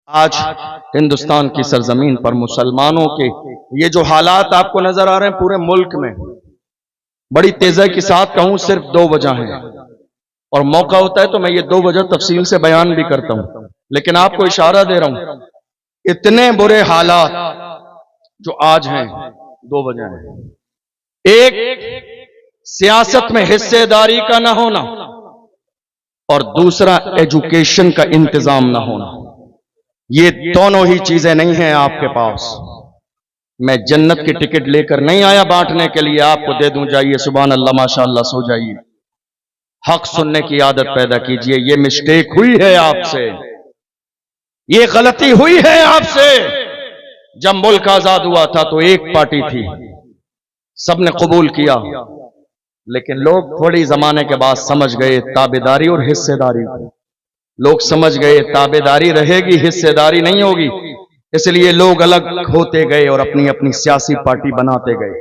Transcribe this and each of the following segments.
आज हिंदुस्तान की सरजमीन पर मुसलमानों के ये जो हालात आपको नजर आ रहे हैं पूरे मुल्क में, बड़ी तेजी के साथ कहूं सिर्फ दो वजह हैं, और मौका होता है तो मैं ये दो वजह तफसील से बयान भी करता हूं, लेकिन आपको इशारा दे रहा हूं, इतने बुरे हालात जो आज हैं, दो वजह हैं। एक, सियासत में हिस्सेदारी का ना होना, और दूसरा एजुकेशन का इंतजाम ना होना। ये दोनों ही चीजें नहीं हैं आपके पास। मैं जन्नत की टिकट लेकर नहीं आया बांटने के लिए, आपको दे दूं, जाइए सुभान अल्लाह माशाअल्लाह सो जाइए। हक सुनने की आदत पैदा कीजिए। ये मिस्टेक हुई है आपसे, ये गलती हुई है आपसे। जब मुल्क आजाद हुआ था तो एक पार्टी थी, सबने कबूल किया, लेकिन लोग थोड़ी जमाने के बाद समझ गए ताबेदारी और हिस्सेदारी। लोग समझ गए ताबेदारी रहेगी, हिस्सेदारी नहीं होगी, इसलिए लोग अलग होते गए और अपनी अपनी सियासी पार्टी बनाते गए।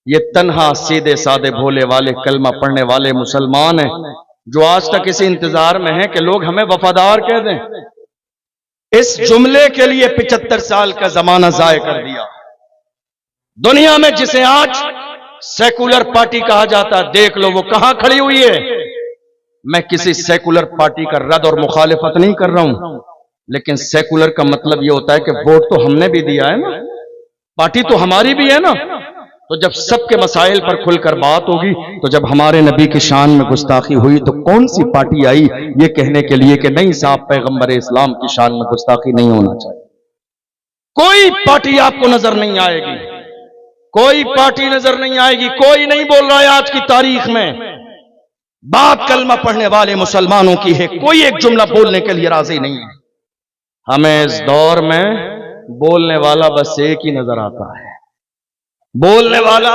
ये तन्हा सीधे सादे भोले वाले कलमा पढ़ने वाले मुसलमान हैं जो आज तक इसी इंतजार में हैं कि लोग हमें वफादार कह दें। इस जुमले के लिए 75 साल का जमाना जाया कर दिया। दुनिया में जिसे आज सेकुलर पार्टी कहा जाता, देख लो वो कहां खड़ी हुई है। मैं किसी सेकुलर पार्टी का रद्द और मुखालिफत नहीं कर रहा हूं, लेकिन सेकुलर का मतलब यह होता है कि वोट तो हमने भी दिया है ना, पार्टी तो हमारी भी है ना। तो जब सबके मसाइल पर खुलकर बात होगी, तो जब हमारे नबी की शान में गुस्ताखी हुई तो कौन सी पार्टी आई ये कहने के लिए कि नहीं साहब पैगंबर इस्लाम की शान में गुस्ताखी नहीं होना चाहिए। कोई पार्टी आपको नजर नहीं आएगी, कोई पार्टी नजर नहीं आएगी। कोई नहीं बोल रहा है आज की तारीख में बात कलमा पढ़ने वाले मुसलमानों की है, कोई एक जुमला बोलने के लिए राजी नहीं है। हमें इस दौर में बोलने वाला बस एक ही नजर आता है, बोलने वाला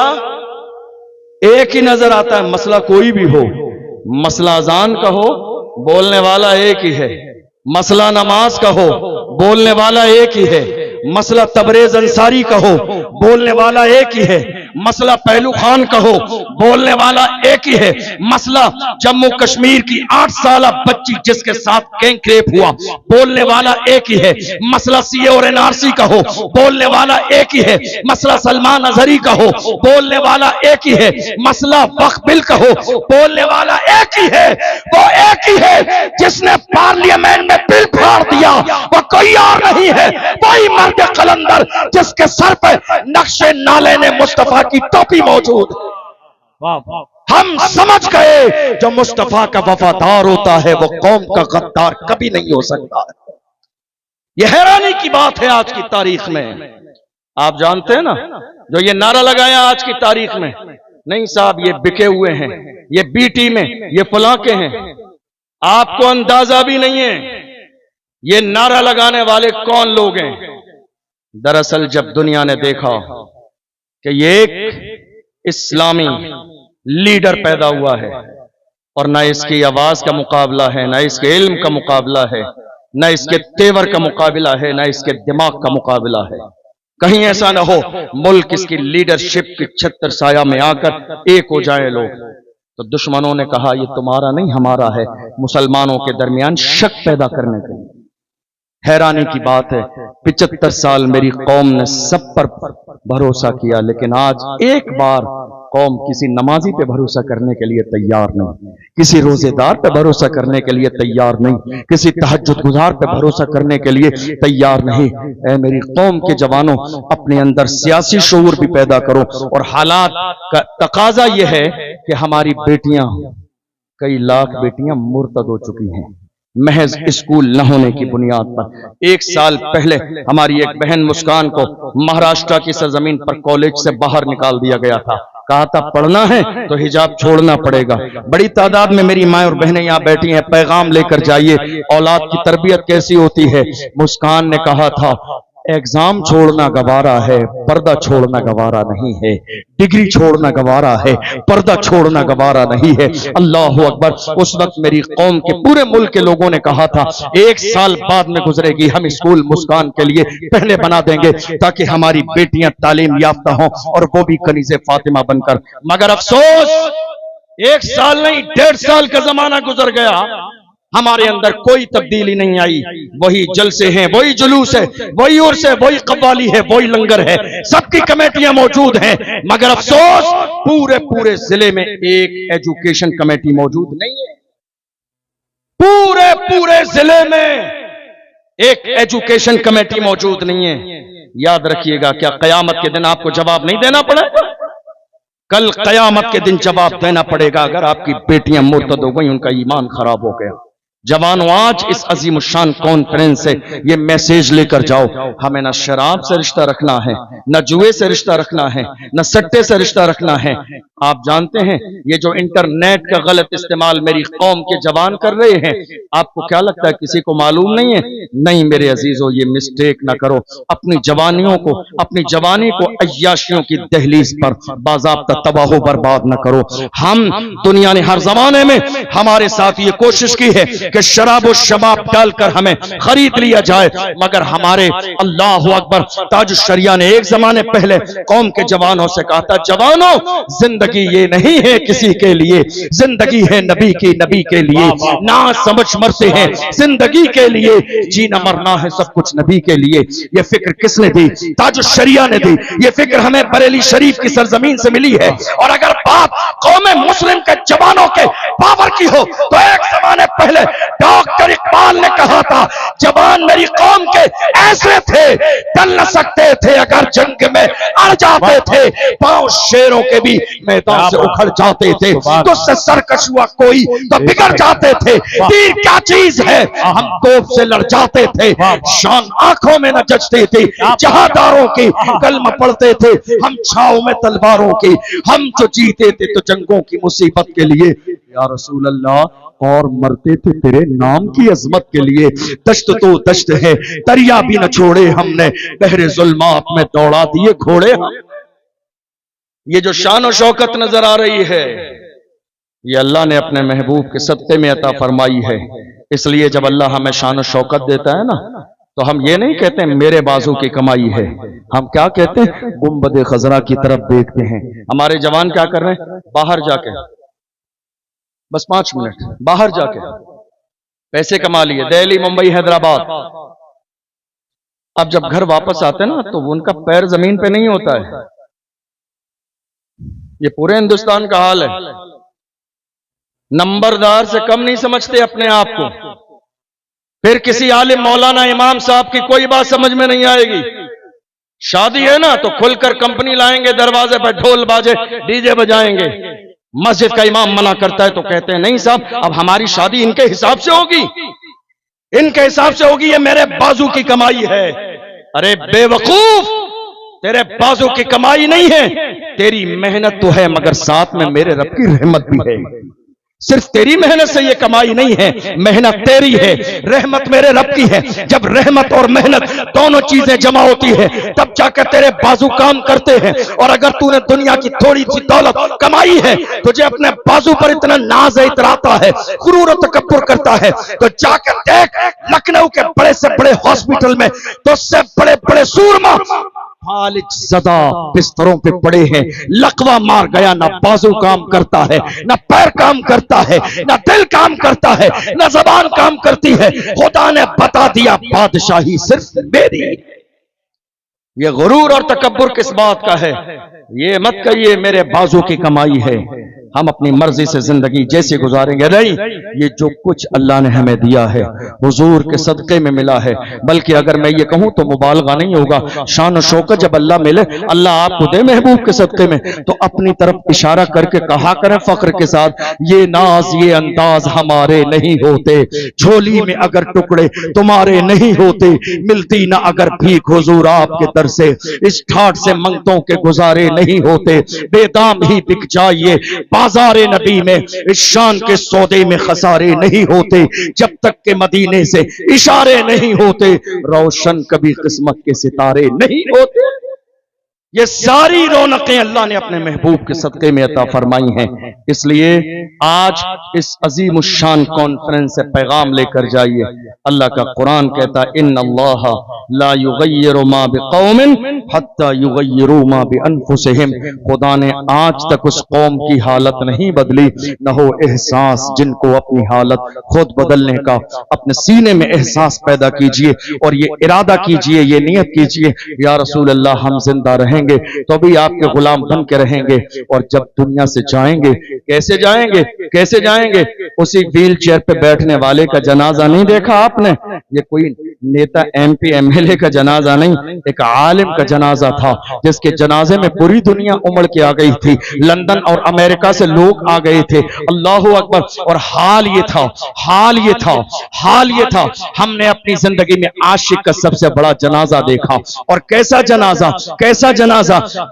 एक ही नजर आता है। मसला कोई भी हो, मसला अजान का हो, बोलने वाला एक ही है। मसला नमाज का हो, बोलने वाला एक ही है। मसला तबरेज अंसारी का हो, बोलने वाला एक ही है। मसला पहलू खान का हो, बोलने वाला एक ही है। मसला जम्मू कश्मीर की 8 साल बच्ची जिसके साथ गैंग रेप हुआ, बोलने वाला एक ही है। मसला सीए और एनआरसी का हो, बोलने वाला एक ही है। मसला सलमान अजहरी का हो, बोलने वाला एक ही है। मसला वक्फ बिल का हो, बोलने वाला एक ही है। वो एक ही है जिसने पार्लियामेंट में बिल फाड़ दिया, वो कोई और नहीं है, वही मर्द कलंदर जिसके सर पर नक्शे नाले ने मुस्तफा की टोपी मौजूद। हम समझ गए जो मुस्तफा का वफादार होता है वो कौम का गद्दार कभी नहीं हो सकता। यह हैरानी की बात है आज की तारीख में। आप जानते हैं ना जो ये नारा लगाया आज की तारीख में, नहीं साहब ये बिके हुए हैं, ये बीटी में, ये फलाके हैं। आपको अंदाजा भी नहीं है ये नारा लगाने वाले कौन लोग हैं। दरअसल जब दुनिया ने देखा कि ये एक इस्लामी लीडर पैदा हुआ है और ना इसकी आवाज का मुकाबला है, ना इसके इल्म का मुकाबला है, ना इसके तेवर का मुकाबला है, ना इसके दिमाग का मुकाबला है, कहीं ऐसा ना हो मुल्क इसकी लीडरशिप की छत्र साया में आकर एक हो जाए लोग, तो दुश्मनों ने कहा ये तुम्हारा नहीं हमारा है, मुसलमानों के दरमियान शक पैदा करने के लिए। हैरानी की बात है 75 साल मेरी कौम ने सब पर भरोसा किया, लेकिन आज एक बार कौम किसी नमाजी पे भरोसा करने के लिए तैयार नहीं, किसी रोजेदार पे भरोसा करने के लिए तैयार नहीं, किसी तहज्जुद गुजार पे भरोसा करने के लिए तैयार नहीं। ऐ मेरी कौम के जवानों, अपने अंदर सियासी शऊर भी पैदा करो। और हालात का तकाजा यह है कि हमारी बेटियां, कई लाख बेटियां मुर्तद हो चुकी हैं महज स्कूल न होने की बुनियाद पर। 1 साल पहले हमारी एक बहन मुस्कान को महाराष्ट्र की सरजमीन पर कॉलेज से बाहर निकाल दिया गया था। कहा था पढ़ना है तो हिजाब छोड़ना पड़ेगा। बड़ी तादाद में मेरी माएं और बहनें यहाँ बैठी हैं, पैगाम लेकर जाइए औलाद की तरबियत कैसी होती है। मुस्कान ने कहा था एग्जाम छोड़ना गवारा है, पर्दा छोड़ना गवारा नहीं है। डिग्री छोड़ना गवारा है, पर्दा छोड़ना गवारा नहीं है। अल्लाह अकबर। उस वक्त मेरी कौम के पूरे मुल्क के लोगों ने कहा था 1 साल बाद में गुजरेगी, हम स्कूल मुस्कान के लिए पहले बना देंगे ताकि हमारी बेटियां तालीम याफ्ता हों और वो भी कनीज़े फातिमा बनकर। मगर अफसोस 1 साल नहीं 1.5 साल का जमाना गुजर गया, हमारे अंदर कोई तब्दीली नहीं आई। वही जलसे हैं, वही जुलूस है, वही उर्स है, वही कव्वाली है, वही लंगर है, सबकी कमेटियां मौजूद हैं। मगर अफसोस पूरे पूरे जिले में एक एजुकेशन कमेटी मौजूद नहीं है। पूरे पूरे जिले में एक एजुकेशन कमेटी मौजूद नहीं है। याद रखिएगा, क्या कयामत के दिन आपको जवाब नहीं देना पड़ेगा? कल कयामत के दिन जवाब देना पड़ेगा। अगर आपकी बेटियां मुर्तद हो गई, उनका ईमान खराब हो गया। जवानों, आज इस अजीम शान कॉन्फ्रेंस से ये मैसेज लेकर जाओ, हमें न शराब से रिश्ता रखना है, न जुए से रिश्ता रखना है, न सट्टे से रिश्ता रखना है। आप जानते हैं ये जो इंटरनेट का गलत इस्तेमाल मेरी कौम के जवान कर रहे हैं, आपको क्या लगता है किसी को मालूम नहीं है? नहीं मेरे अजीजों, ये मिस्टेक ना करो। अपनी जवानियों को, अपनी जवानी को अय्याशियों की दहलीज पर बाज़ाब्ता तबाह बर्बाद न करो। हम दुनिया ने हर जमाने में हमारे साथ ये कोशिश की है कि शराब और शबाब डालकर हमें खरीद लिया जाए, मगर हमारे अल्लाह अकबर ताज शरिया ने एक जमाने पहले कौम के जवानों से कहा था, जवानों जिंदगी ये नहीं है किसी के लिए, जिंदगी है नबी की, नबी के लिए। ना समझ मरते हैं जिंदगी के लिए, जीना मरना है सब कुछ नबी के लिए। ये फिक्र किसने दी? ताज शरिया ने दी। ये फिक्र हमें बरेली शरीफ की सरजमीन से मिली है। और अगर बात कौम मुस्लिम के जवानों के पावर की हो तो एक जमाने पहले डॉक्टर इकबाल ने कहा था, जवान मेरी कौम के ऐसे थे टल न सकते थे, अगर जंग में अड़ जाते थे, पांव शेरों के भी मैदान से उखड़ जाते थे, तो सरकश हुआ कोई तो बिगड़ जाते थे। तीर क्या चीज है, हम तोप से लड़ जाते थे, शान आंखों में न जचती थी, जहादारों की कलमा पढ़ते थे हम छाव में तलवारों की, हम जो जीते थे तो जंगों की मुसीबत के लिए या रसूल अल्लाह, और मरते थे तेरे नाम की अजमत के लिए। दश्त तो दश्त है, दरिया भी न छोड़े हमने, बहरे जुल्मात में दौड़ा दिए घोड़े हम। ये जो शान और शौकत नजर आ रही है, ये अल्लाह ने अपने महबूब के सत्ते में अता फरमाई है। इसलिए जब अल्लाह हमें शान और शौकत देता है ना, तो हम ये नहीं कहते मेरे बाजू की कमाई है, हम क्या कहते हैं? गुंबद खजरा की तरफ देखते हैं। हमारे जवान क्या कर रहे हैं? बाहर जाके बस 5 मिनट बाहर जाके पैसे कमा लिए, दिल्ली, मुंबई, हैदराबाद। अब जब घर वापस आते हैं ना, तो उनका पैर जमीन पे नहीं होता है। ये पूरे हिंदुस्तान का हाल है। नंबरदार से कम नहीं समझते अपने आप को। फिर किसी आलिम, मौलाना, इमाम साहब की कोई बात समझ में नहीं आएगी। शादी है ना, तो खुलकर कंपनी लाएंगे, दरवाजे पर ढोल बाजे डीजे बजाएंगे। मस्जिद का इमाम मना करता है तो कहते हैं नहीं साहब, अब हमारी शादी इनके हिसाब से होगी, इनके हिसाब से होगी, ये मेरे बाजू की कमाई है। अरे बेवकूफ, तेरे बाजू की कमाई नहीं है, तेरी मेहनत तो है, मगर साथ में मेरे रब की रहमत भी है। सिर्फ तेरी मेहनत से ये कमाई नहीं है, मेहनत तेरी है, रहमत मेरे रब की है। जब रहमत और मेहनत दोनों चीजें जमा होती है, तब जाकर तेरे बाजू काम करते हैं। और अगर तूने दुनिया की थोड़ी सी दौलत कमाई है, तुझे अपने बाजू पर इतना नाज इतराता है, गुरूर और तकब्बुर करता है, तो जाकर देख लखनऊ के बड़े से बड़े हॉस्पिटल में तो उससे बड़े बड़े सूरमा फालिज ज़दा बिस्तरों पे पड़े हैं। लकवा मार गया, ना बाजू काम करता है, ना पैर काम करता है, ना दिल काम करता है, ना जबान काम करती है। खुदा ने बता दिया बादशाही सिर्फ मेरी। ये गुरूर और तकब्बुर किस बात का है? ये मत कहिए मेरे बाजू की कमाई है, हम अपनी मर्जी से जिंदगी जैसे गुजारेंगे। नहीं, ये जो कुछ अल्लाह ने हमें दिया है हुजूर के सदके में मिला है। बल्कि अगर मैं ये कहूं तो मुबालगा नहीं होगा, शान और शौकत जब अल्लाह मिले, अल्लाह आपको दे महबूब के सदके में, तो अपनी तरफ इशारा करके कहा करें फख्र के साथ, ये नाज ये अंदाज हमारे नहीं होते, झोली में अगर टुकड़े तुम्हारे नहीं होते, मिलती ना अगर भीख हुजूर आपके दर से, इस ठाट से मंगतों के गुजारे नहीं होते, बेदाम ही बिक जाइए बाजारे नबी में, इस शान के सौदे में खसारे नहीं होते, जब तक के मदीने से इशारे नहीं होते, रोशन कभी किस्मत के सितारे नहीं होते। ये सारी रौनकें अल्लाह ने अपने महबूब के सदक़े में अता फरमाई हैं। इसलिए आज इस अजीम शान कॉन्फ्रेंस से पैगाम लेकर जाइए। अल्लाह का कुरान कहता है इन्नल्लाह ला युगय्यिरु मा बिक़ौमिन हत्ता युगय्यिरु मा बिअनफुसिहिम। खुदा ने आज तक उस कौम की हालत नहीं बदली, न हो एहसास जिनको अपनी हालत खुद बदलने का। अपने सीने में एहसास पैदा कीजिए और ये इरादा कीजिए, ये नियत कीजिए, या रसूल अल्लाह हम जिंदा रहेंगे तो भी आपके गुलाम बन के रहेंगे। और जब दुनिया से जाएंगे, कैसे जाएंगे, कैसे जाएंगे? उसी व्हील चेयर पे बैठने वाले का जनाजा नहीं देखा आपने? ये कोई नेता MP MLA का जनाजा नहीं, एक आलिम का जनाजा था, जिसके जनाजे में पूरी दुनिया उमड़ के आ गई थी। लंदन और अमेरिका से लोग आ गए थे। अल्लाहू अकबर। और हाल ये था, हाल ये था, हाल ये था, हमने अपनी जिंदगी में आशिक का सबसे बड़ा जनाजा देखा। और कैसा जनाजा, कैसा जनाजा?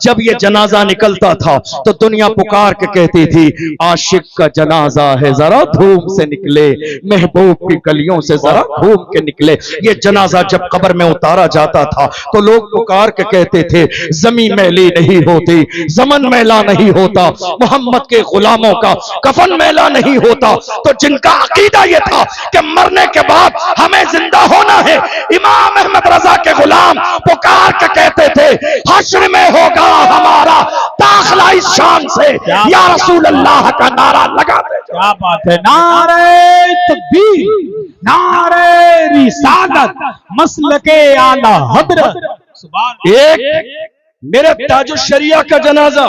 जब ये जनाजा निकलता था तो दुनिया पुकार के कहती थी आशिक का जनाजा है, जरा धूम से निकले, महबूब की गलियों से जरा घूम के निकले। ये जनाजा जब कब्र में उतारा जाता था तो लोग पुकार के कहते थे जमीन मैली नहीं होती, जमन मैला नहीं होता, मोहम्मद के गुलामों का कफन मैला नहीं होता। तो जिनका अकीदा यह था कि मरने के बाद हमें जिंदा होना है, इमाम अहमद रजा के गुलाम पुकार के कहते थे हश्र में होगा हमारा दाखिला इस शान से, या रसूल अल्लाह का नारा लगाते। क्या बात है। नारे तकबीर, नारे रिसालत, मसलके आला हजरत। एक मेरे ताजुश शरिया का जनाजा,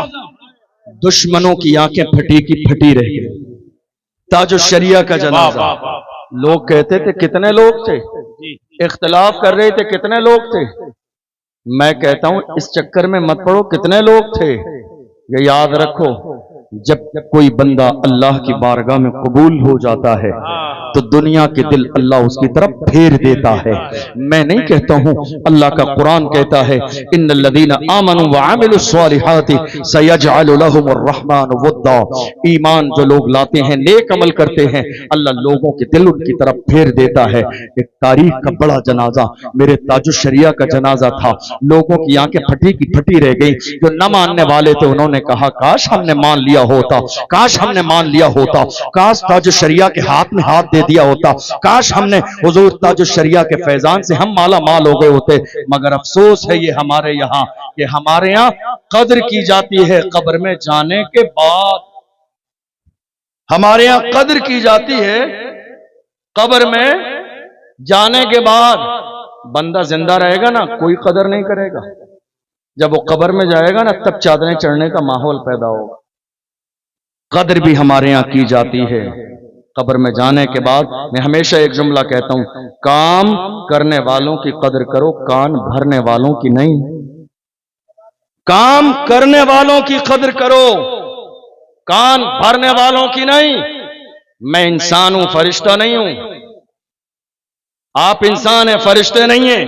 दुश्मनों की आंखें फटी की फटी रह गई। ताजुश शरिया का जनाजा, लोग कहते थे कितने लोग थे, इख्तिलाफ कर रहे थे कितने लोग थे। मैं कहता हूं इस चक्कर में मत पड़ो कितने लोग थे, ये याद रखो जब कोई बंदा अल्लाह की बारगाह में कबूल हो जाता है तो दुनिया के दिल अल्लाह उसकी तरफ फेर देता है। मैं नहीं कहता हूं, अल्लाह का कुरान कहता है इन्नल्लज़ीना आमनू व अमिलुस्सालिहाति सयजअलु लहुमुर रहमानु वद्दा। ईमान जो लोग लाते हैं, नेक अमल करते हैं, अल्लाह लोगों के दिल उनकी तरफ फेर देता है। एक तारीख का बड़ा जनाजा मेरे ताजुश शरिया का जनाजा था। लोगों की आंखें फटी की फटी रह गई। जो न मानने वाले थे उन्होंने कहा काश हमने मान लिया होता, काश हमने मान लिया होता, काश ताजुश शरिया के हाथ में हाथ दे दिया होता, काश हमने हुजूर ताजुश शरिया के फैजान से हम माला माल हो गए होते। मगर अफसोस है ये हमारे यहाँ कि हमारे यहाँ कद्र की जाती है कब्र में जाने के बाद। हमारे यहाँ कद्र की जाती है कब्र में जाने के बाद। बंदा जिंदा रहेगा ना कोई कदर नहीं करेगा, जब वो कब्र में जाएगा ना तब चादरें चढ़ने का माहौल पैदा होगा। कद्र भी हमारे यहाँ की जाती है कब्र में जाने के बाद। मैं हमेशा एक जुमला कहता हूं, काम करने वालों की कद्र करो, कान भरने वालों की नहीं। काम करने वालों की कद्र करो, कान भरने वालों की नहीं। मैं इंसान हूं, फरिश्ता नहीं हूं। आप इंसान हैं, फरिश्ते नहीं हैं।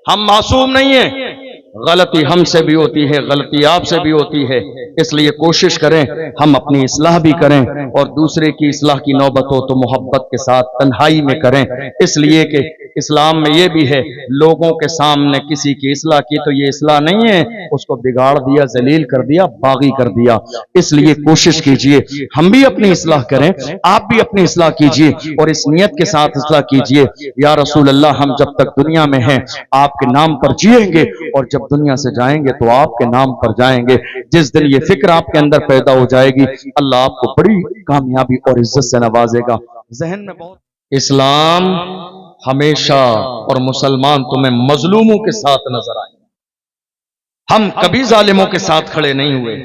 हम मासूम नहीं हैं। गलती हमसे भी होती है, गलती आपसे भी होती है। इसलिए कोशिश करें हम अपनी इस्लाह भी करें और दूसरे की इस्लाह की नौबत हो तो मोहब्बत के साथ तन्हाई में करें। इसलिए कि इस्लाम में यह भी है, लोगों के सामने किसी की इस्लाह की तो ये इस्लाह नहीं है, उसको बिगाड़ दिया, जलील कर दिया, बागी कर दिया। इसलिए कोशिश कीजिए हम भी अपनी इस्लाह करें, आप भी अपनी इस्लाह कीजिए और इस नियत के साथ इस्लाह कीजिए, या रसूल अल्लाह हम जब तक दुनिया में हैं आपके नाम पर जिएंगे और जब दुनिया से जाएंगे तो आपके नाम पर जाएंगे। जिस दिन ये फिक्र आपके अंदर पैदा हो जाएगी, अल्लाह आपको बड़ी कामयाबी और इज्जत से नवाजेगा। जहन में बहुत इस्लाम हमेशा और मुसलमान तुम्हें मजलूमों के साथ नजर आए। हम कभी जालिमों के साथ खड़े नहीं हुए।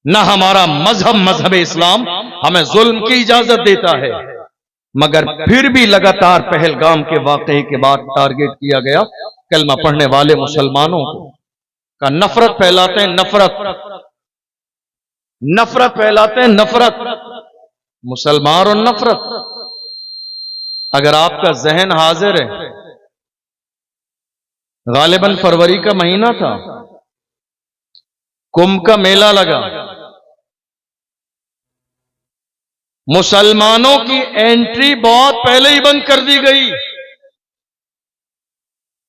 न हमारा मजहब इस्लाम हमें जुल्म की इजाजत देता है, मगर फिर भी लगातार पहलगाम के वाकये के बाद टारगेट किया गया कलमा पढ़ने वाले मुसलमानों को। का नफरत फैलाते हैं, नफरत फैलाते हैं, नफरत मुसलमान और नफरत। अगर आपका जहन हाजिर है, गालिबन फरवरी का महीना था, कुंभ का मेला लगा, मुसलमानों की एंट्री बहुत पहले ही बंद कर दी गई।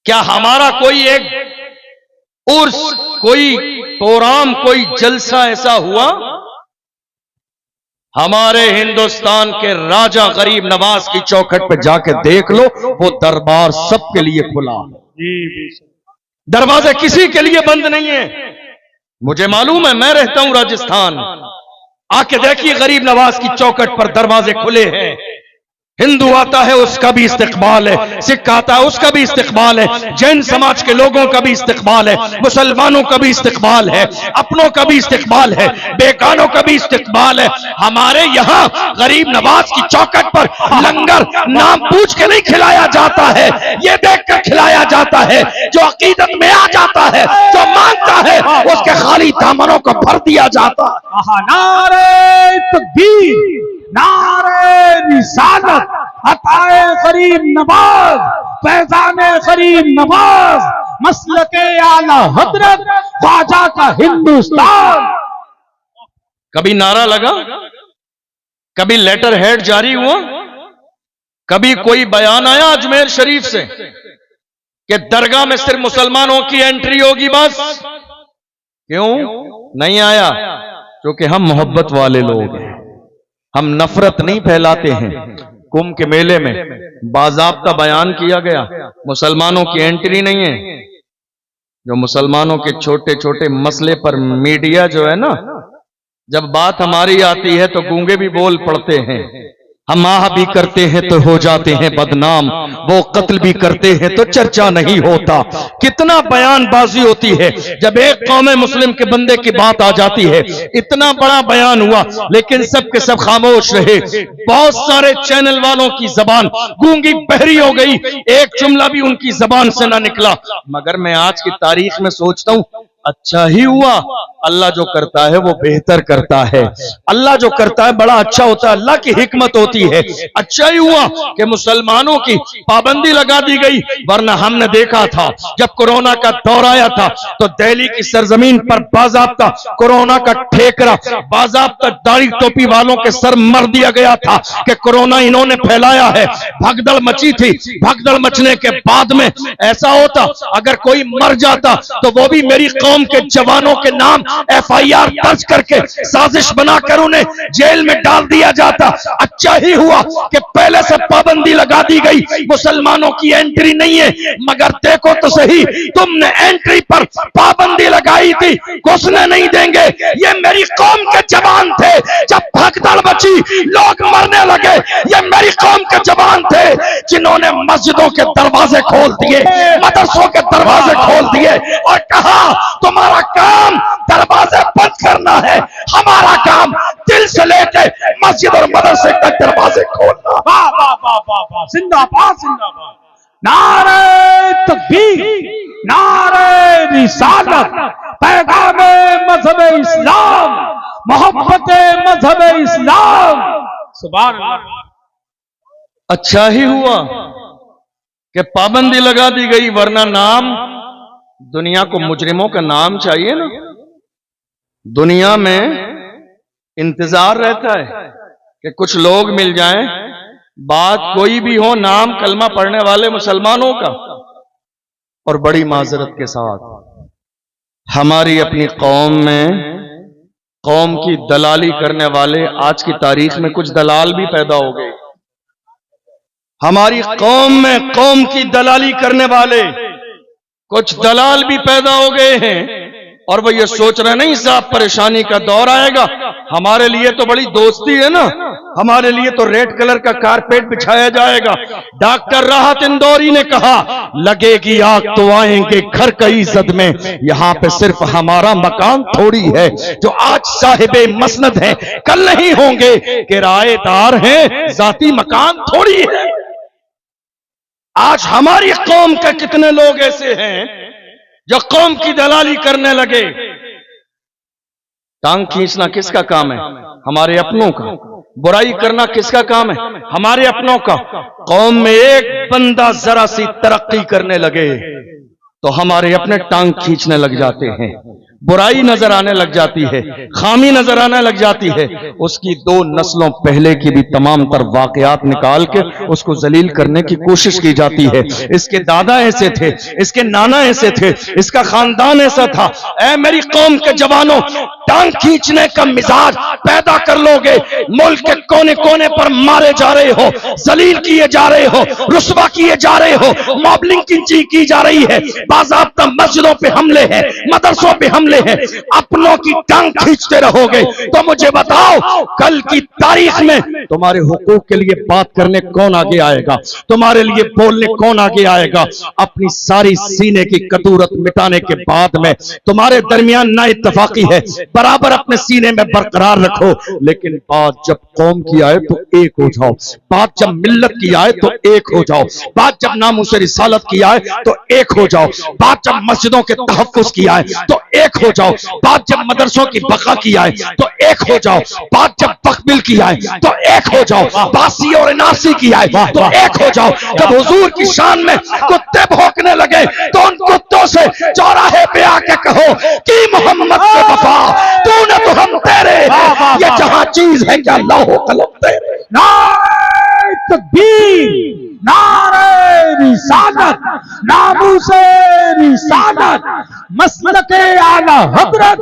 क्या हमारा कोई एक उर्स, कोई प्रोग्राम, कोई जलसा ऐसा हुआ, हमारे हिंदुस्तान के राजा गरीब नवाज की चौखट पे जाके देख लो, वो दरबार सबके लिए खुला है। दरवाजे किसी के लिए बंद नहीं है। मुझे मालूम है, मैं रहता हूं राजस्थान, आके देखिए गरीब नवाज की चौखट पर दरवाजे खुले हैं। हिंदू आता है उसका भी इस्तकबाल है, सिख आता है उसका भी इस्तकबाल है, जैन समाज के लोगों का भी इस्तकबाल है, मुसलमानों का भी इस्तकबाल है, अपनों का भी इस्तकबाल है, बेगानों का भी इस्तकबाल है। हमारे यहाँ गरीब नवाज की चौखट पर लंगर नाम पूछ के नहीं खिलाया जाता है, ये देख कर खिलाया जाता है। जो अकीदत में आ जाता है, जो मांगता है, उसके खाली दामनों को भर दिया जाता है। नारे तकबीर, नारे रिसालत, अताए गरीब नवाज, फैजाने गरीब नवाज, मसलके आला हजरत, ख्वाजा का हिंदुस्तान। कभी नारा लगा, कभी लेटर हेड जारी हुआ, कभी कोई बयान आया अजमेर शरीफ से कि दरगाह में सिर्फ मुसलमानों की एंट्री होगी बस? क्यों नहीं आया? क्योंकि हम मोहब्बत वाले लोग हैं, हम नफरत नहीं फैलाते हैं। कुंभ के मेले में बाज़ाब्ता बयान किया गया, मुसलमानों की एंट्री नहीं है। जो मुसलमानों के छोटे छोटे मसले पर मीडिया जो है ना, जब बात हमारी आती है तो गूंगे भी बोल पड़ते हैं। हम आह भी करते हैं तो हो जाते हैं बदनाम, वो कत्ल भी करते हैं तो चर्चा नहीं होता। कितना बयानबाजी होती है जब एक कौम मुस्लिम के बंदे की बात आ जाती है। इतना बड़ा बयान हुआ लेकिन सब के सब खामोश रहे। बहुत सारे चैनल वालों की जबान गूंगी बहरी हो गई, एक जुमला भी उनकी जबान से ना निकला। मगर मैं आज की तारीख में सोचता हूं, अच्छा ही हुआ। अल्लाह जो करता है वो बेहतर करता है, अल्लाह जो करता है बड़ा अच्छा होता है, अल्लाह की हिकमत होती है। अच्छा ही हुआ कि मुसलमानों की पाबंदी लगा दी गई, वरना हमने देखा था जब कोरोना का दौर आया था तो दिल्ली की सरजमीन पर बाज़ाब्ता कोरोना का ठेकरा, बाज़ाब्ता दाढ़ी टोपी वालों के सर मर दिया गया था कि कोरोना इन्होंने फैलाया है। भगदड़ मची थी, भगदड़ मचने के बाद में ऐसा होता अगर कोई मर जाता तो वो भी मेरी कौम के जवानों के नाम FIR दर्ज करके साजिश बनाकर उन्हें जेल में डाल दिया जाता। अच्छा ही हुआ कि पहले से पाबंदी लगा दी गई, मुसलमानों की एंट्री नहीं है। मगर देखो तो सही, तुमने एंट्री पर पाबंदी लगाई थी, घुसने नहीं देंगे। ये मेरी कौम के जवान थे, जब भगदड़ मची लोग मरने लगे, ये मेरी कौम के जवान थे जिन्होंने मस्जिदों के दरवाजे खोल दिए, मदरसों के दरवाजे खोल दिए और कहा तुम्हारा काम दरवाजे बंद करना है, हमारा काम दिल से लेके मस्जिद और मदरसे तक दरवाजे खोलना। वाह वाह वाह वाह वाह, जिंदाबाद जिंदाबाद। नारे तकबीर, नारे रिसालत, पैगामे मजहब इस्लाम, मोहब्बत मजहब इस्लाम। सुभान अल्लाह। अच्छा ही हुआ कि पाबंदी लगा दी गई, वरना नाम, दुनिया को मुजरिमों का नाम चाहिए ना। दुनिया में इंतजार रहता है कि कुछ लोग मिल जाएं, बात कोई भी हो, नाम कलमा पढ़ने वाले मुसलमानों का। और बड़ी माजरत के साथ हमारी अपनी कौम में कौम की दलाली करने वाले, आज की तारीख में कुछ दलाल भी पैदा हो गए। हमारी कौम में कौम की दलाली करने वाले कुछ दलाल भी पैदा हो गए हैं और वो ये सोच रहे नहीं साहब परेशानी का दौर आएगा, हमारे लिए तो बड़ी दोस्ती है ना, हमारे लिए तो रेड कलर का कारपेट बिछाया जाएगा। डॉक्टर राहत इंदौरी ने कहा लगेगी आग तो आएंगे घर कई इज्जत में, यहाँ पे सिर्फ हमारा मकान थोड़ी है, जो आज साहिबे मसनद हैं कल नहीं होंगे, किराएदार हैं जाती मकान थोड़ी है। आज हमारी कौम के कितने लोग ऐसे हैं जो कौम की दलाली करने लगे। टांग खींचना किसका काम है? हमारे अपनों का। बुराई करना किसका काम है? हमारे अपनों का। कौम में एक बंदा जरा सी तरक्की करने लगे तो हमारे अपने टांग खींचने लग जाते हैं। बुराई नजर आने लग जाती है, खामी नजर आने लग जाती है, उसकी 2 नस्लों पहले की भी तमाम तर वाकयात निकाल के उसको जलील करने की कोशिश की जाती है। इसके दादा ऐसे थे, इसके नाना ऐसे थे, इसका खानदान ऐसा था। ऐ मेरी कौम के जवानों, टांग खींचने का मिजाज पैदा कर लोगे, मुल्क के कोने कोने पर मारे जा रहे हो, जलील किए जा रहे हो, रुस्वा किए जा रहे हो, मॉबलिंग की जा रही है, बाज़ाब्ता मस्जिदों पे हमले हैं, मदरसों पे हमले हैं, अपनों की टांग खींचते रहोगे तो मुझे बताओ कल की तारीख में तुम्हारे हुकूक के लिए बात करने कौन आगे आएगा, तुम्हारे लिए बोलने कौन आगे आएगा। अपनी सारी सीने की कदूरत मिटाने के बाद में तुम्हारे दरमियान ना इत्तफाकी है, बराबर अपने सीने में बरकरार रखो, लेकिन बात जब कौम की आए तो एक हो जाओ, बात जब मिल्लत की आए तो एक हो जाओ, बात जब नामूस रिसालत की आए तो एक हो जाओ, बात जब मस्जिदों के तहफ़्फ़ुज़ की आए तो एक हो जाओ, बात जब मदरसों की बका की आए तो एक हो जाओ, बात जब तकमील की आए तो एक हो जाओ, बासी और नासी की आए तो एक हो जाओ। जब हुजूर की शान में कुत्ते भौंकने लगे तो उन कुत्तों से चौराहे पे आके कहो कि मोहम्मद के वफा तूने तो हम तेरे, ये जहां चीज है क्या लाहो कलम तेरे। नारे तकबीर, नारे रिसालत, नामूसे रिसालत, मसलके आला हजरत,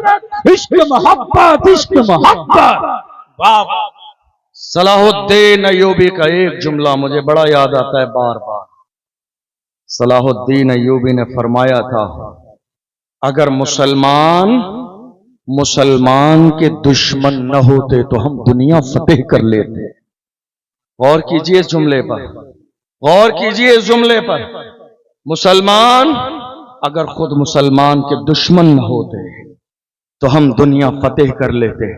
इश्क मोहब्बत, इश्क मोहब्बत। वाह वाह। सलाहुद्दीन अय्यूबी का एक जुमला मुझे बड़ा याद आता है बार बार। सलाहुद्दीन अय्यूबी ने फरमाया था, अगर मुसलमान के दुश्मन न होते तो हम दुनिया फतेह कर लेते। गौर कीजिए इस जुमले पर, गौर कीजिए इस जुमले पर। मुसलमान अगर खुद मुसलमान के दुश्मन न होते तो हम दुनिया फतेह कर लेते।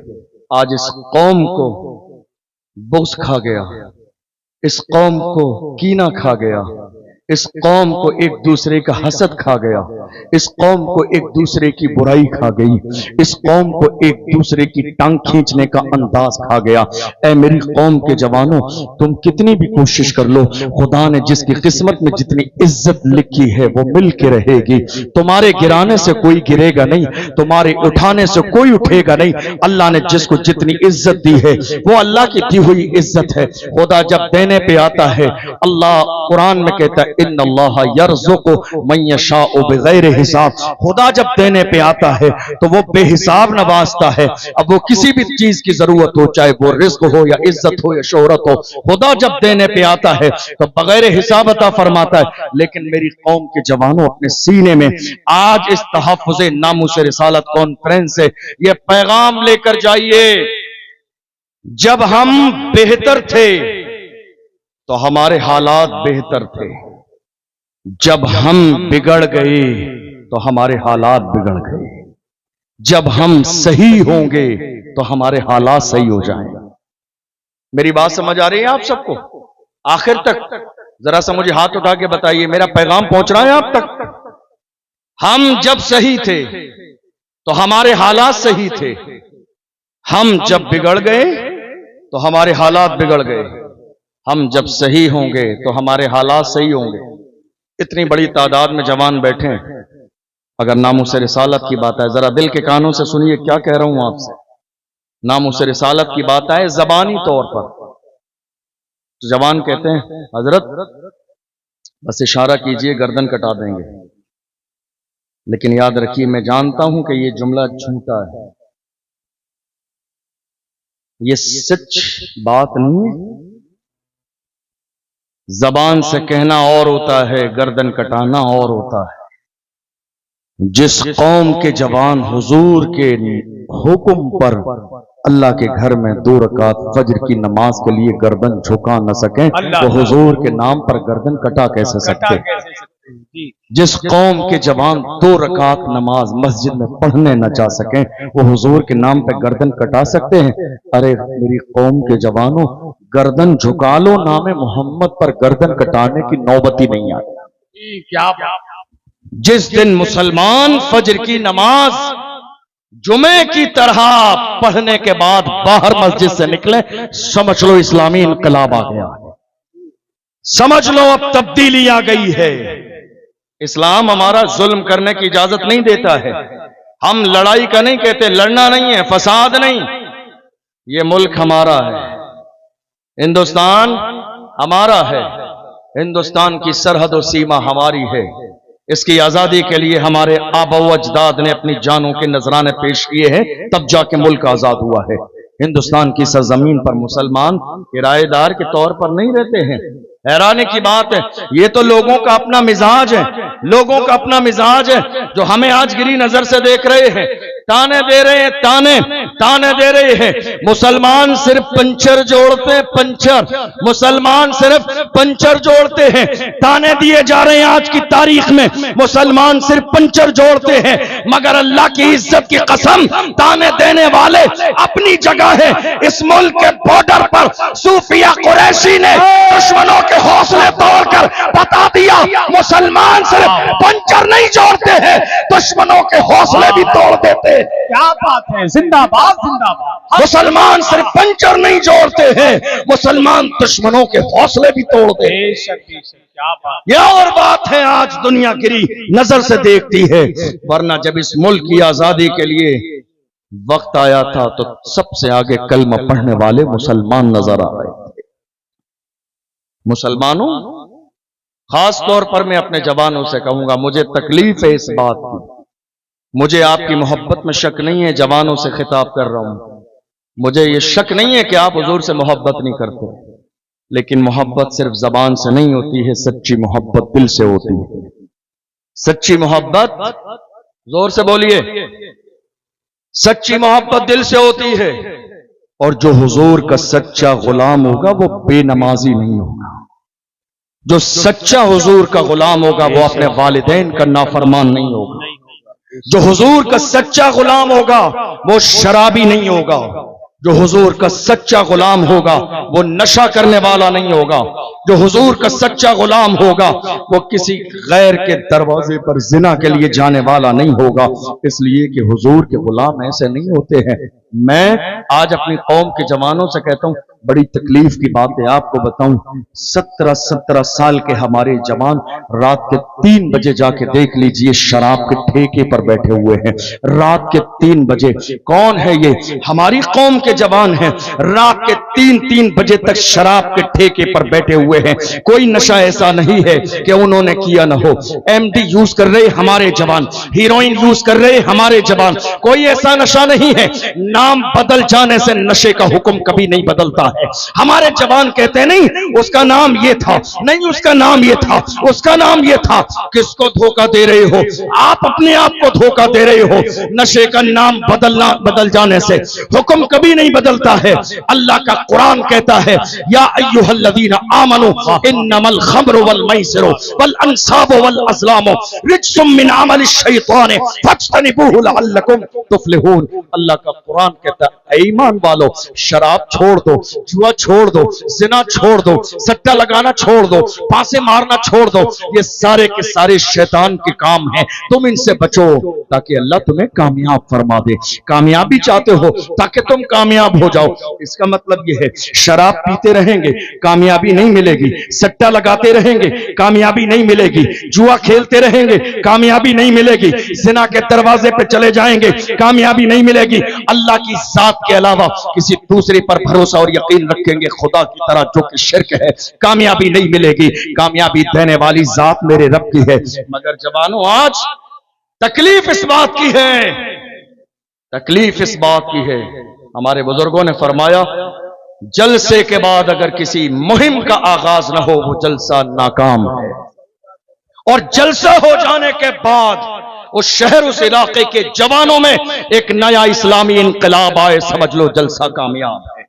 आज इस कौम को बुग़्ज़ खा गया, इस कौम को कीना खा गया, इस कौम को एक दूसरे का हसद खा गया, इस कौम को एक दूसरे की बुराई खा गई, इस कौम को एक दूसरे की टांग खींचने का अंदाज खा गया। ऐ मेरी कौम के जवानों, तुम कितनी भी कोशिश कर लो, खुदा ने जिसकी किस्मत में जितनी इज्जत लिखी है वो मिल के रहेगी। तुम्हारे गिराने से कोई गिरेगा नहीं, तुम्हारे उठाने से कोई उठेगा नहीं। अल्लाह ने जिसको जितनी इज्जत दी है वो अल्लाह की दी हुई इज्जत है। खुदा जब देने पे आता है, अल्लाह कुरान में कहता है इन्नल्लाह यर्ज़ुक़ु मन यशाअ बिग़ैरि हिसाब। खुदा जब देने पे आता है तो वो बेहिसाब नवाजता है। अब वो किसी भी चीज की जरूरत हो, चाहे वो रिज़्क़ हो या इज्जत हो या शोहरत हो, खुदा जब देने पे आता है तो बगैर हिसाब अता फरमाता है। लेकिन मेरी कौम के जवानों, अपने सीने में आज इस तहफ़्फ़ुज़े नामूस रिसालत कॉन्फ्रेंस से ये पैगाम लेकर जाइए, जब हम बेहतर थे तो हमारे हालात बेहतर थे, जब हम बिगड़ गए तो हमारे हालात बिगड़ गए, जब हम सही होंगे तो हमारे हालात सही हो जाएंगे। मेरी बात समझ आ रही है आप सबको? आखिर तक जरा सा मुझे हाथ उठा के बताइए, मेरा पैगाम पहुंच रहा है आप तक? हम जब सही थे तो हमारे हालात सही थे, हम जब बिगड़ गए तो हमारे हालात बिगड़ गए, हम जब सही होंगे तो हमारे हालात सही होंगे। इतनी बड़ी तादाद में जवान बैठे हैं, अगर नामूस रिसालत की बात है, जरा दिल के कानों से सुनिए क्या कह रहा हूं आपसे। नामूस रिसालत की बात है जबानी तौर पर, तो जवान कहते हैं हजरत बस इशारा कीजिए गर्दन कटा देंगे। लेकिन याद रखिए, मैं जानता हूं कि यह जुमला झूठा है, ये सच बात नहीं है। जबान से कहना और होता है, गर्दन कटाना और होता है। जिस कौम के जवान हुजूर के हुक्म पर अल्लाह के घर में 2 रकात फज्र की नमाज के लिए गर्दन झुका न सकें तो हुजूर के नाम पर गर्दन कटा कैसे सकते? जिस कौम के जवान 2 रकात नमाज मस्जिद में पढ़ने न जा सकें वो हुजूर के नाम पर गर्दन कटा सकते हैं? अरे मेरी कौम के जवानों, गर्दन झुका लो, नाम मोहम्मद पर गर्दन कटाने की नौबत ही नहीं आती। क्या जिस दिन मुसलमान फज्र की नमाज जुमे की तरह पढ़ने के बाद बाहर मस्जिद से निकले, समझ लो इस्लामी इनकलाब आ गया, समझ लो अब तब्दीली आ गई है। इस्लाम हमारा जुल्म करने की इजाजत नहीं देता है, हम लड़ाई का नहीं कहते, लड़ना नहीं है, फसाद नहीं, ये मुल्क हमारा है, हिंदुस्तान हमारा है, हिंदुस्तान की सरहद और सीमा हमारी है। इसकी आजादी के लिए हमारे आबा व अजदाद ने अपनी जानों के नजराने पेश किए हैं, तब जाके मुल्क आजाद हुआ है। हिंदुस्तान की सरजमीन पर मुसलमान किराएदार के तौर पर नहीं रहते हैं। हैरानी की बात है, ये तो लोगों का अपना मिजाज है, लोगों का अपना मिजाज है, जो हमें आज गिरी नजर से देख रहे हैं, ताने दे रहे हैं, ताने दे रहे हैं। मुसलमान सिर्फ पंचर जोड़ते हैं, पंचर, मुसलमान सिर्फ पंचर जोड़ते हैं। ताने दिए जा रहे हैं आज की तारीख में, मुसलमान सिर्फ पंचर जोड़ते हैं, मगर अल्लाह की इज्जत की कसम, ताने देने वाले अपनी जगह है। इस मुल्क के बॉर्डर पर सूफिया कुरैशी ने दुश्मनों के हौसले तोड़कर बता दिया, मुसलमान सिर्फ पंचर नहीं जोड़ते हैं, दुश्मनों के हौसले भी तोड़ देते हैं। क्या बात है, जिंदाबाद जिंदाबाद। मुसलमान सिर्फ पंचर नहीं जोड़ते हैं, मुसलमान दुश्मनों के हौसले भी तोड़ते हैं। क्या बात, यह और बात है, आज दुनिया गिरी नजर से देखती है, वरना जब इस मुल्क की आजादी के लिए वक्त आया था तो सबसे आगे कलमा पढ़ने वाले मुसलमान नजर आ रहे थे। मुसलमानों, खास तौर पर मैं अपने जवानों से कहूंगा, मुझे तकलीफ है इस बात की, मुझे आपकी मोहब्बत में शक नहीं है, जवानों से खिताब कर रहा हूं, मुझे ये शक नहीं है कि आप हुजूर से मोहब्बत नहीं करते, लेकिन मोहब्बत सिर्फ जबान से नहीं होती है, सच्ची मोहब्बत दिल से होती है। सच्ची मोहब्बत, जोर से बोलिए, सच्ची मोहब्बत दिल से होती है। और जो हुजूर का सच्चा गुलाम होगा वो बेनमाजी नहीं होगा, जो सच्चा हुजूर का गुलाम होगा वो अपने वालिदैन का नाफरमान नहीं होगा, जो हुजूर का सच्चा गुलाम होगा वो शराबी नहीं होगा, जो हुजूर का सच्चा गुलाम होगा वो नशा करने वाला नहीं होगा, जो हुजूर का सच्चा गुलाम होगा वो किसी गैर के दरवाजे पर जिना के लिए जाने वाला नहीं होगा, इसलिए कि हुजूर के गुलाम ऐसे नहीं होते हैं। मैं आज अपनी कौम के जवानों से कहता हूं, बड़ी तकलीफ की बात है, आपको बताऊं, 17 साल के हमारे जवान रात के 3 बजे जाके देख लीजिए शराब के ठेके पर बैठे हुए हैं। रात के 3 बजे, कौन है ये? हमारी कौम के जवान हैं, रात के 3 बजे तक शराब के ठेके पर बैठे हुए हैं। कोई नशा ऐसा नहीं है कि उन्होंने किया ना हो। एमडी यूज कर रहे हमारे जवान, हीरोइन यूज कर रहे हमारे जवान, कोई ऐसा नशा नहीं है। नाम बदल जाने से नशे का हुक्म कभी नहीं बदलता है। हमारे जवान कहते नहीं उसका नाम ये था, नहीं उसका नाम ये था, उसका नाम ये था। किसको धोखा दे रहे हो? आप अपने आप को धोखा दे रहे हो। नशे का नाम बदल जाने से हुक्म कभी नहीं बदलता है। अल्लाह का कुरान कहता है, या अय्युहल्लज़ीना आमनू इन्नमल खम्रु वल मैसिरु वल अंसाबु वल अज़लामु रिज्सुम मिन अमलिश शैतान फज्तनिबूहु लअल्लकुम तुफ्लिहून। अल्लाह का कुरान कहता है, ईमान वालों, शराब छोड़ दो, जुआ छोड़ दो, जिना छोड़ दो, सट्टा लगाना छोड़ दो, पासे मारना छोड़ दो, ये सारे के सारे शैतान के काम हैं, तुम इनसे बचो ताकि अल्लाह तुम्हें कामयाब फरमा दे। कामयाबी चाहते हो ताकि तुम कामयाब हो जाओ, इसका मतलब ये है शराब पीते रहेंगे कामयाबी नहीं मिलेगी, सट्टा लगाते रहेंगे कामयाबी नहीं मिलेगी, जुआ खेलते रहेंगे कामयाबी नहीं मिलेगी, जिना के दरवाजे पे चले जाएंगे कामयाबी नहीं मिलेगी। अल्लाह की जात के अलावा किसी दूसरे पर भरोसा और यकीन रखेंगे खुदा की तरह जो कि शिर्क है, कामयाबी नहीं मिलेगी। कामयाबी देने वाली जात मेरे रब की है। मगर जवानों, आज तकलीफ इस बात की है, तकलीफ इस बात की है, हमारे बुजुर्गों ने फरमाया, जलसे के बाद अगर किसी मुहिम का आगाज न हो वो जलसा नाकाम है, और जलसा हो जाने के बाद उस शहर, उस इलाके के जवानों में एक नया इस्लामी इनकलाब आए, समझ लो जलसा कामयाब है।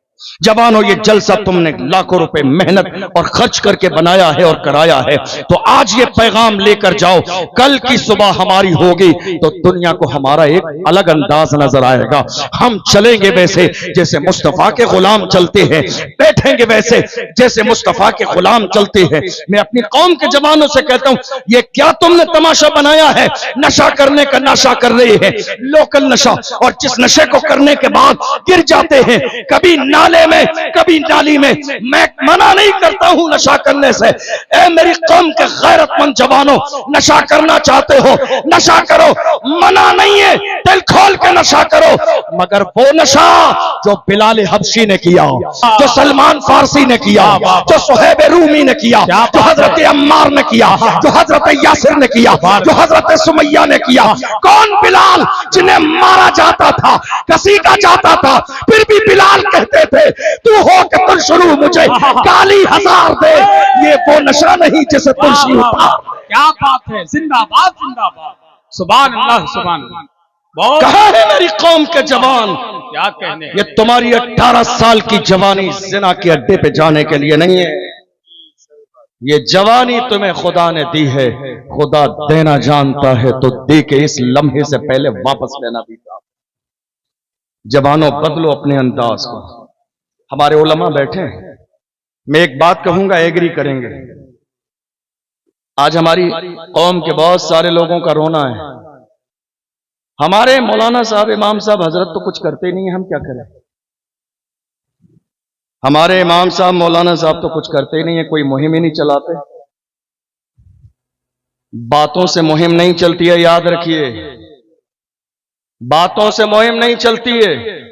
जवानों, ये जलसा तुमने लाखों रुपए मेहनत और खर्च करके बनाया है और कराया है, तो आज ये पैगाम लेकर जाओ, कल की सुबह हमारी होगी तो दुनिया को हमारा एक अलग अंदाज नजर आएगा। हम चलेंगे वैसे जैसे मुस्तफा के गुलाम चलते हैं, बैठेंगे वैसे जैसे मुस्तफा के गुलाम चलते हैं। मैं अपनी कौम के जवानों से कहता हूं, ये क्या तुमने तमाशा बनाया है? नशा करने का नशा कर रहे हैं, लोकल नशा, और जिस नशे को करने के बाद गिर जाते हैं, कभी ना नाले में, कभी नाली में। मैं मना नहीं करता हूं नशा करने से। ए मेरी कौम के गैरतमंद जवानों, नशा करना चाहते हो नशा करो, मना नहीं है, दिल खोल के नशा करो, मगर वो नशा जो बिलाल हबशी ने किया, जो सलमान फारसी ने किया, जो सुहैब रूमी ने किया, जो हजरत अम्मार ने किया, जो हजरत यासिर ने किया, जो हजरत सुमैया ने किया। कौन बिलाल जिन्हें मारा जाता था, घसीटा जाता था, फिर भी बिलाल कहते थे तू हो के तुल शुरू मुझे काली हजार दे। ये वो नशा नहीं जिसे तुलसी उतार। क्या बात है, जिंदाबाद जिंदाबाद, सुभान अल्लाह सुभान अल्लाह। बहुत कहां है मेरी कौम के जवान? क्या कहने, ये तुम्हारी 18 साल की जवानी जिना के अड्डे पे जाने के लिए नहीं है। ये जवानी तुम्हें खुदा ने दी है, खुदा देना जानता है तो दे के इस लम्हे से पहले वापस लेना भी था। जवानों बदलो अपने अंदाज को। हमारे उलमा बैठे हैं, मैं एक बात कहूंगा, एग्री करेंगे। आज हमारी कौम के बहुत सारे लोगों का रोना है, हमारे मौलाना साहब, इमाम साहब, हजरत तो कुछ करते नहीं है, हम क्या करें। हमारे इमाम साहब, मौलाना साहब तो कुछ करते ही नहीं है, कोई मुहिम ही नहीं चलाते। बातों से मुहिम नहीं चलती है, याद रखिए, बातों से मुहिम नहीं चलती है।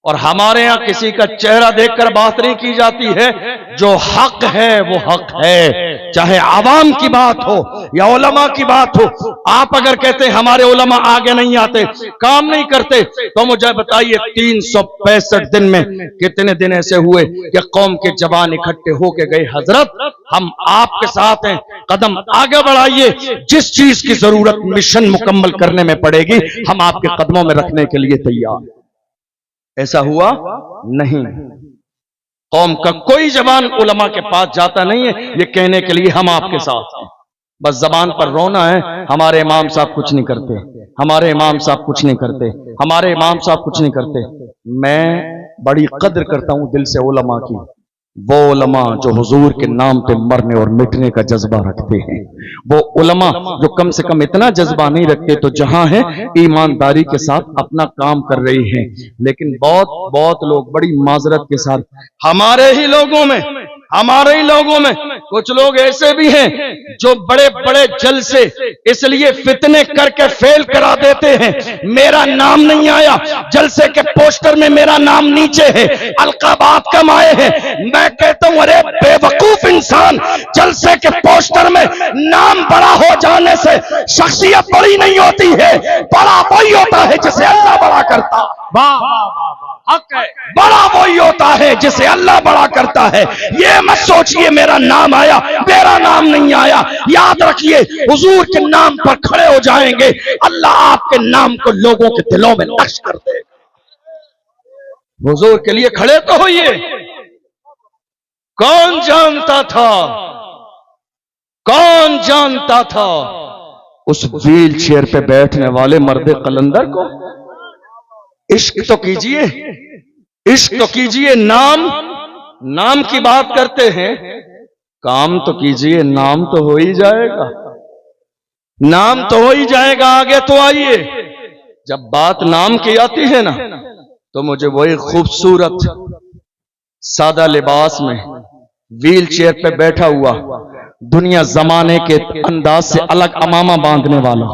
और हमारे यहां किसी का चेहरा देखकर बात नहीं की जाती है। जो हक है वो हक है, चाहे आवाम की बात हो या उलमा की बात हो। आप अगर कहते हैं हमारे उलमा आगे नहीं आते, काम नहीं करते, तो मुझे बताइए 365 दिन में कितने दिन ऐसे हुए कि कौम के जवान इकट्ठे होके गए, हजरत हम आपके साथ हैं, कदम आगे बढ़ाइए, जिस चीज की जरूरत मिशन मुकम्मल करने में पड़ेगी हम आपके कदमों में रखने के लिए तैयार। ऐसा हुआ नहीं। कौम का कोई जवान उलमा के पास जाता नहीं है ये कहने के लिए हम आपके साथ हैं। बस जबान पर रोना है, हमारे इमाम साहब कुछ नहीं करते, हमारे इमाम साहब कुछ नहीं करते, हमारे इमाम साहब कुछ नहीं करते। मैं बड़ी कद्र करता हूं दिल से उलमा की, वो उलमा जो हुजूर के नाम पे मरने और मिटने का जज्बा रखते हैं, वो उलमा जो कम से कम इतना जज्बा नहीं रखते तो जहां है ईमानदारी के साथ अपना काम कर रही हैं। लेकिन बहुत लोग बड़ी माजरत के साथ, हमारे ही लोगों में कुछ लोग ऐसे भी हैं जो बड़े बड़े जलसे इसलिए फितने करके फेल करा देते हैं। मेरा नाम नहीं आया, जलसे के पोस्टर में मेरा नाम नीचे है, अलकाबात कम आए हैं। मैं कहता हूं अरे बेवकूफ इंसान, जलसे के पोस्टर में नाम बड़ा हो जाने से शख्सियत बड़ी नहीं होती है, बड़ा वही होता है जिसे अल्लाह बड़ा करता। वाह वाह वाह वाह, हक है, बड़ा वही होता है जिसे अल्लाह बड़ा करता है। ये मत सोचिए मेरा नाम आया, मेरा नाम नहीं आया। याद रखिए हुजूर के नाम पर खड़े हो जाएंगे, अल्लाह आपके नाम को लोगों के दिलों में नक्श कर देगा। हुजूर के लिए खड़े तो होइए। कौन जानता था उस व्हील चेयर पे बैठने वाले मर्द कलंदर को। इश्क तो कीजिए, नाम की बात करते हैं, काम तो कीजिए, नाम तो हो ही जाएगा, आगे तो आइए। जब बात नाम की आती है ना, तो मुझे वही खूबसूरत सादा लिबास में व्हील चेयर पे बैठा हुआ, दुनिया जमाने के अंदाज से अलग अमामा बांधने वाला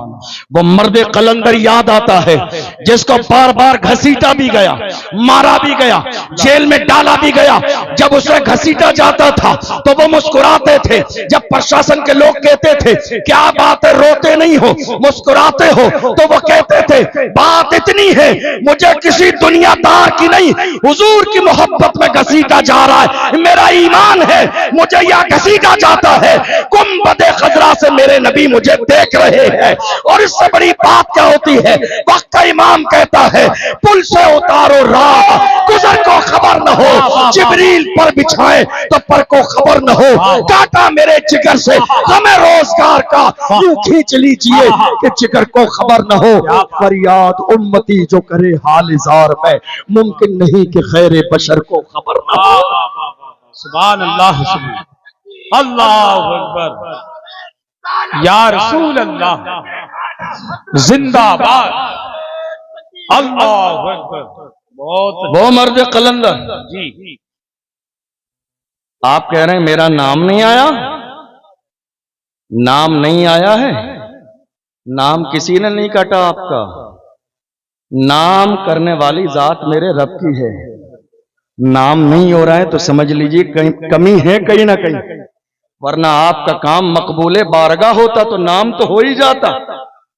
वो मर्द कलंदर याद आता है, जिसको बार बार घसीटा भी गया, मारा भी गया, जेल में डाला भी गया। जब उसे घसीटा जाता था तो वो मुस्कुराते थे। जब प्रशासन के लोग कहते थे क्या बात है, रोते नहीं हो, मुस्कुराते हो, तो वो कहते थे बात इतनी है, मुझे किसी दुनियादार की नहीं, हुजूर की मोहब्बत में घसीटा जा रहा है, मेरा ईमान है, मुझे यह घसीटा जाता है। गुंबदे खजरा से मेरे नबी मुझे देख रहे हैं। और इससे बड़ी बात क्या होती है, वक्त का इमाम कहता है पुल से उतारो राह, गुजर को खबर न हो, जिब्रील पर बिछाए तो पर को खबर न हो, काटा मेरे जिगर से हमें रोजगार का, यूं खींच लीजिए कि जिगर को खबर न हो। फरियाद उम्मती जो करे हाल इज़ार में, मुमकिन नहीं कि खैर बशर को खबर न हो। सुभान अल्लाह, अल्लाह अकबर, या रसूल अल्लाह, जिंदाबाद, अल्लाह अकबर। बहुत वो मर्द कलंदर। जी। आप कह रहे हैं मेरा नाम नहीं आया? नाम नहीं आया है, नाम किसी ने नहीं काटा आपका। नाम करने वाली जात मेरे रब की है। नाम नहीं हो रहा है तो समझ लीजिए कहीं कमी है, कहीं ना कहीं, वरना आपका काम मकबूले बारगाह होता तो नाम तो हो ही जाता,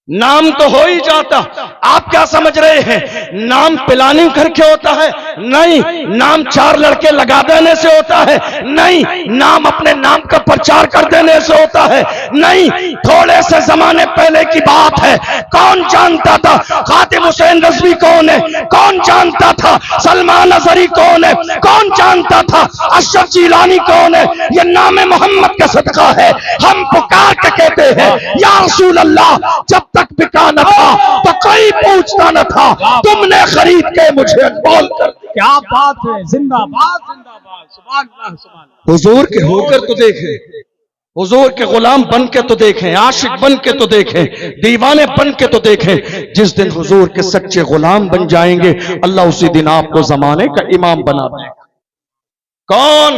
नाम तो हो ही जाता। आप क्या समझ रहे हैं नाम प्लानिंग करके होता है? नहीं। नाम चार लड़के लगा देने से होता है? नहीं। नाम अपने नाम का प्रचार कर देने से होता है? नहीं। थोड़े से जमाने पहले की बात है, कौन जानता था खातिम हुसैन रज़वी कौन है? कौन जानता था सलमान अज़हरी कौन है? कौन जानता था अशरफ जिलानी कौन है? ये नाम मोहम्मद का सदका है। हम पुकार के कहते हैं या रसूल अल्लाह, जब तक बिका न था तो कोई पूछता न था, तुमने खरीद के मुझे अनमोल कर दिया। क्या बात है, जिंदाबाद जिंदाबाद, सुभान अल्लाह सुभान अल्लाह। हुजूर के होकर तो देखें, हुजूर के गुलाम बन के तो देखें, आशिक बन के तो देखें, दीवाने बन के तो देखें। जिस दिन हुजूर के सच्चे गुलाम बन जाएंगे अल्लाह उसी दिन आपको जमाने का इमाम बना देगा। कौन?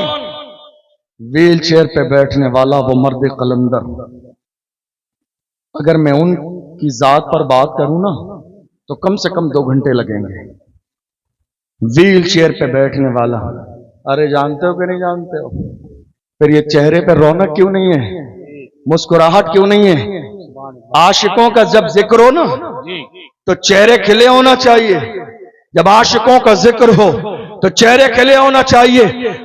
व्हील चेयर पे बैठने वाला वो मर्द कलंदर। अगर मैं उनकी जात पर बात करूं ना तो कम से कम 2 घंटे लगेंगे। व्हील चेयर पे बैठने वाला, अरे जानते हो कि नहीं जानते हो? फिर ये चेहरे पे रौनक क्यों नहीं है, मुस्कुराहट क्यों नहीं है? आशिकों का जब जिक्र हो ना तो चेहरे खिले होना चाहिए। जब आशिकों का जिक्र हो तो चेहरे खिले होना चाहिए।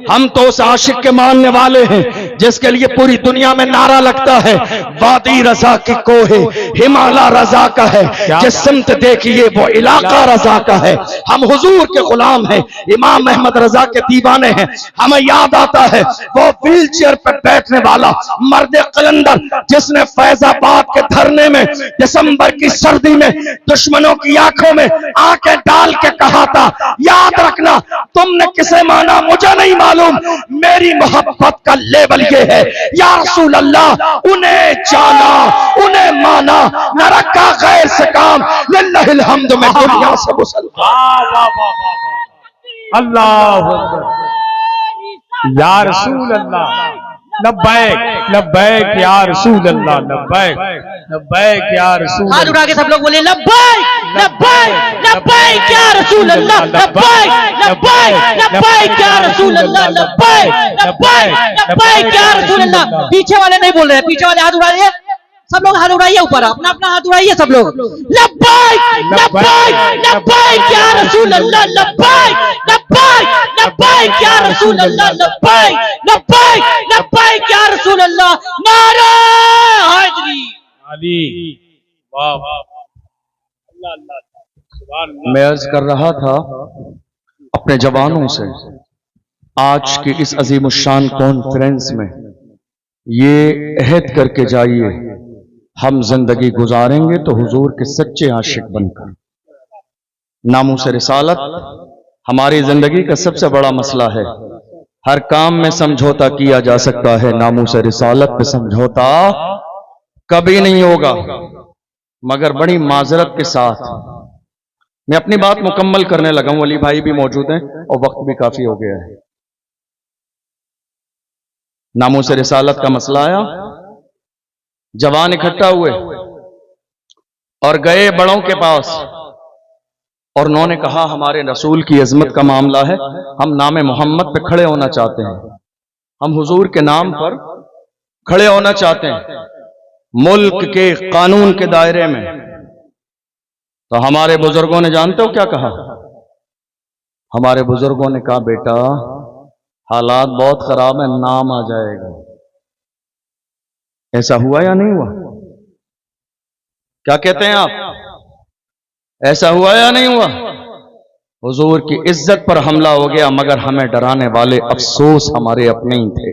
हम तो उस आशिक के मानने वाले हैं जिसके लिए पूरी दुनिया में नारा लगता है, वादी रजा की कोहे हिमालय रजा का है, जिस सिमत देखिए वो इलाका रजा का है। हम हुजूर के गुलाम हैं, इमाम अहमद रजा के दीवाने हैं। हमें याद आता है वो व्हील चेयर पर बैठने वाला मर्द कलंदर जिसने फैजाबाद के धरने में दिसंबर की सर्दी में दुश्मनों की आंखों में आंखें डाल के कहा था, याद रखना तुमने किसे माना मुझे नहीं मालूम, मेरी मोहब्बत का लेवल ये है। या रसूल अल्लाह, उन्हें जाना उन्हें माना, न रखा गैर से काम, लिल्लाहिल हम्द में दुनिया से मुसलमान। अल्लाह या रसूल अल्लाह, लब्बैक लब्बैक या रसूल अल्लाह, लब्बैक लब्बैक या रसूल। हाथ उठा के सब लोग बोले लब्बैक लब्बैक लब्बैक या रसूल अल्लाह, लब्बैक लब्बैक लब्बैक या रसूल अल्लाह, लब्बैक लब्बैक लब्बैक या रसूल अल्लाह। पीछे वाले नहीं बोल रहे, पीछे वाले हाथ उठाइए, सब लोग हाथ उठाइए ऊपर, अपना अपना हाथ उठाइए सब लोग। लब्बैक लब्बैक लब्बैक या रसूल अल्लाह, लब्बैक लब्बैक लब्बैक या रसूल अल्लाह, लब्बैक लब्बैक लब्बैक या रसूल अल्लाह। नारा हैदरी अली, वाह वाह, अल्लाह अल्लाह, सुभान अल्लाह। मैं अर्ज कर रहा था अपने जवानों से, आज की इस अजीमुशान कॉन्फ्रेंस में ये अहद करके जाइए, हम जिंदगी गुजारेंगे तो हुजूर के सच्चे आशिक बनकर। नामूस रिसालत हमारी जिंदगी का सबसे बड़ा मसला है। हर काम में समझौता किया जा सकता है, नामूस रिसालत पे समझौता कभी नहीं होगा। मगर बड़ी माजरत के साथ मैं अपनी बात मुकम्मल करने लगा हूं, अली भाई भी मौजूद हैं और वक्त भी काफी हो गया है। नामूस रिसालत का मसला आया, जवान इकट्ठा हुए और गए बड़ों के पास और उन्होंने कहा हमारे रसूल की अजमत का मामला है, हम नाम मोहम्मद पे खड़े होना चाहते हैं, हम हुजूर के नाम पर खड़े होना चाहते हैं मुल्क के कानून के दायरे में। तो हमारे बुजुर्गों ने जानते हो क्या कहा? हमारे बुजुर्गों ने कहा बेटा हालात बहुत खराब है, नाम आ जाएगा। ऐसा हुआ या नहीं हुआ? क्या कहते हैं आप? ऐसा हुआ या नहीं हुआ? हुजूर की इज्जत पर हमला हो गया, मगर हमें डराने वाले अफसोस हमारे अपने ही थे,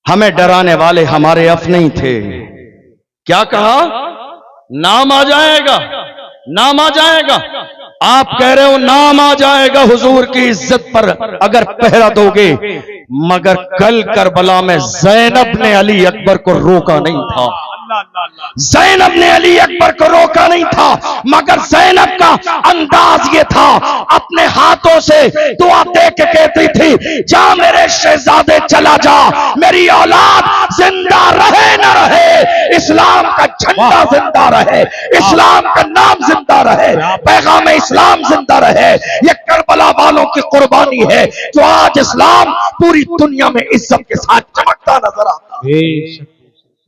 हमें डराने वाले हमारे अपने ही थे। क्या कहा? नाम आ जाएगा, नाम आ जाएगा। आप कह रहे हो नाम आ जाएगा हुजूर की इज्जत पर अगर पहरा दोगे, मगर कल करबला में ज़ैनब ने अली अकबर को रोका नहीं था, ज़ैनब ने अली अकबर को रोका नहीं था। मगर ज़ैनब का अंदाज ये था, अपने हाथों से दुआ दे के कहती थी, जा मेरे शहजादे चला जा, मेरी औलाद जिंदा रहे न रहे, इस्लाम का झंडा जिंदा रहे, इस्लाम का नाम जिंदा रहे, पैगाम इस्लाम जिंदा रहे। ये करबला वालों की कुर्बानी है जो आज इस्लाम पूरी दुनिया में इज्जत के साथ चमकता नजर आता है।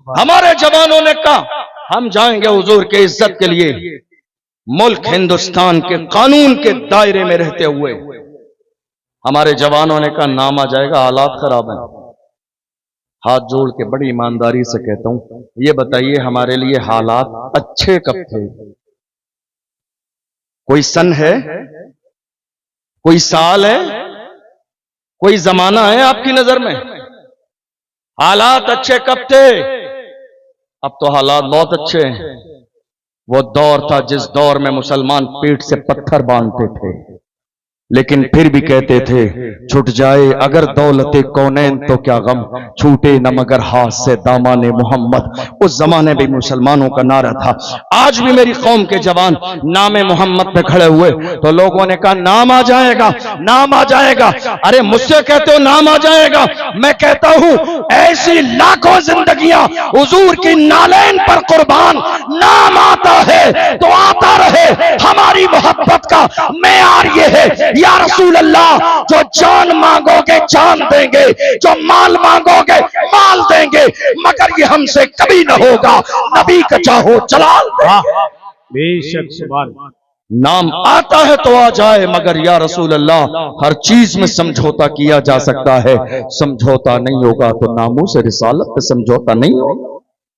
हमारे जवानों ने कहा हम जाएंगे हुजूर के इज्जत के लिए, मुल्क हिंदुस्तान के कानून के दायरे में रहते हुए। हमारे जवानों ने कहा नाम आ जाएगा, हालात खराब हैं। हाथ जोड़ के बड़ी ईमानदारी से कहता हूं, ये बताइए हमारे लिए हालात अच्छे कब थे? कोई सन है, कोई साल है, कोई जमाना है आपकी नजर में? हालात अच्छे कब थे? अब तो हालात बहुत अच्छे हैं। वो दौर था जिस दौर में मुसलमान पीठ से पत्थर बांधते थे, लेकिन फिर भी कहते थे छूट जाए अगर दौलते कौनैन तो क्या गम, छूटे न मगर हाथ से दामाने मोहम्मद। उस जमाने में मुसलमानों का नारा था। आज भी मेरी कौम के जवान नामे मोहम्मद पे खड़े हुए तो लोगों ने कहा नाम आ जाएगा, नाम आ जाएगा। अरे मुझसे कहते हो नाम आ जाएगा, मैं कहता हूं ऐसी लाखों जिंदगियां हुजूर की नालैन पर कुर्बान, नाम आता है तो आता रहे। हमारी मोहब्बत का मेयार ये है या रसूल अल्लाह, जो जान मांगोगे जान देंगे, जो माल मांगोगे माल देंगे, मगर ये हमसे कभी न होगा नबी का चाहो जलाल देंगे। बेशक सुभान। नाम आता है तो आ जाए, मगर या रसूल अल्लाह हर चीज में समझौता किया जा सकता है, समझौता नहीं होगा तो नामों से रिसालत पे समझौता नहीं होगा।